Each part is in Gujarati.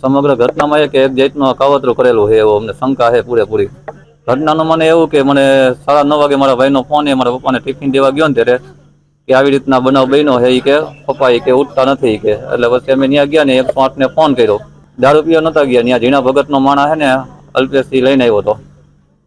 સમગ્ર ઘટનામાં એક જાતનો કાવતરો કરેલો છે એવો અમને શંકા છે પૂરેપૂરી. ઘટનાનું મને એવું કે મને 9:30 વાગે મારા ભાઈનો ફોન મારા પપ્પાને ટિફિન દેવા ગયો ને ત્યારે કે આવી રીતના બનાવ બન્યો છે કે પપ્પા કે ઉઠતા નથી કે એટલે પછી અમે ત્યાં ગયા ને 108 ને ફોન કર્યો. દારૂ પીવા નતા ગયા, ત્યાં ઝીણા ભગતનો માણસ છે ને અલ્પેશથી લઈને આવ્યો હતો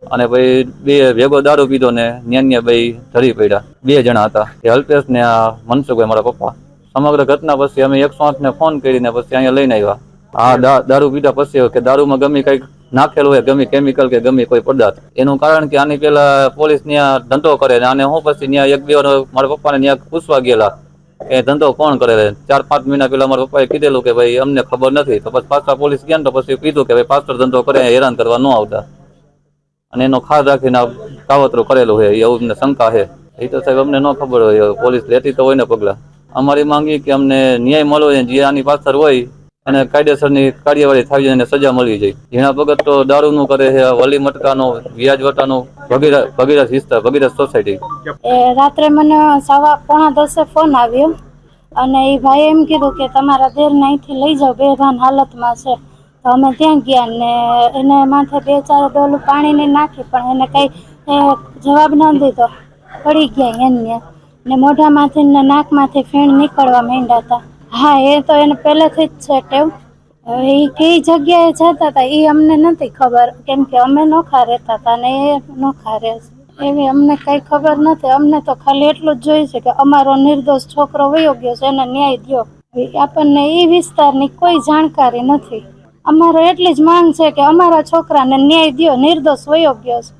અને ભાઈ બે ભેગો દારૂ પીધો ને ન્યા ભાઈ ધરી પડ્યા. 2 જણા હતા, એ અલ્પેશ ને આ મનસુખભાઈ મારા પપ્પા. સમગ્ર ઘટના પછી અમે 108 ને ફોન કરીને પછી અહીંયા લઈને આવ્યા. હા, દારૂ પીધા પછી કે દારૂમાં ગમે કંઈક નાખેલું હોય, ગમે કેમિકલ કે ગમે કોઈ પદાર્થ. એનું કારણ કે આની પેલા પોલીસ ત્યાં ધંધો કરે અને હું પછી ત્યાં 1-2 વાર મારા પપ્પાને ત્યાં પૂછવા ગયેલા એ ધંધો કોણ કરે. 4-5 મહિના પેલા મારા પપ્પાએ કીધેલું કે ભાઈ અમને ખબર નથી. તો પછી પાછા પોલીસ ગયા ને તો પછી કીધું કે ભાઈ પાછળ ધંધો કરે, હેરાન કરવા ન આવતા, અને એનો ખાસ રાખીને કાવતરો કરેલો છે એવું અમને શંકા છે. એ તો સાહેબ અમને ન ખબર હોય, પોલીસ લેતી તો હોય ને પગલા. અમારી માંગી કે અમને ન્યાય મળવો જોઈએ, જે આની પાછળ હોય અને કાયદેસરની કાર્યવાહી થવી જોઈએ અને સજા મળવી જોઈએ. ઝીણા ભગત તો દારૂનું કરે છે, વલી મટકાનો, વ્યાજ વટાનો, ભગીરથ વિસ્તાર, ભગીરથ સોસાયટી. રાત્રે મને 9:15 ફોન આવ્યો અને એ ભાઈ એમ કીધું કે તમારા દેરને અહીંથી લઈ જાઓ, બેભાન હાલતમાં છે. તો અમે ત્યાં ગયા ને એને માથે 2-4 ડોલું પાણીને નાખી, પણ એને કંઈ જવાબ ન દીધો. પડી ગયા એને ને મોઢામાંથી ને નાકમાંથી ફેણ નીકળવા માંડ્યા હતા. હા, એ તો એને પહેલેથી જ છે ટેવ. એ કઈ જગ્યાએ જતા હતા એ અમને નથી ખબર, કેમ કે અમે નોખા રહેતા હતા ને એ નોખા રહે છે એવી અમને કઈ ખબર નથી. અમને તો ખાલી એટલું જ જોઈએ છે કે અમારો નિર્દોષ છોકરો વયો ગયો છે, એને ન્યાય દો. આપણને એ વિસ્તારની કોઈ જાણકારી નથી. અમારો એટલી જ માંગ છે કે અમારા છોકરાને ન્યાય દો, નિર્દોષ વયો ગયો છે.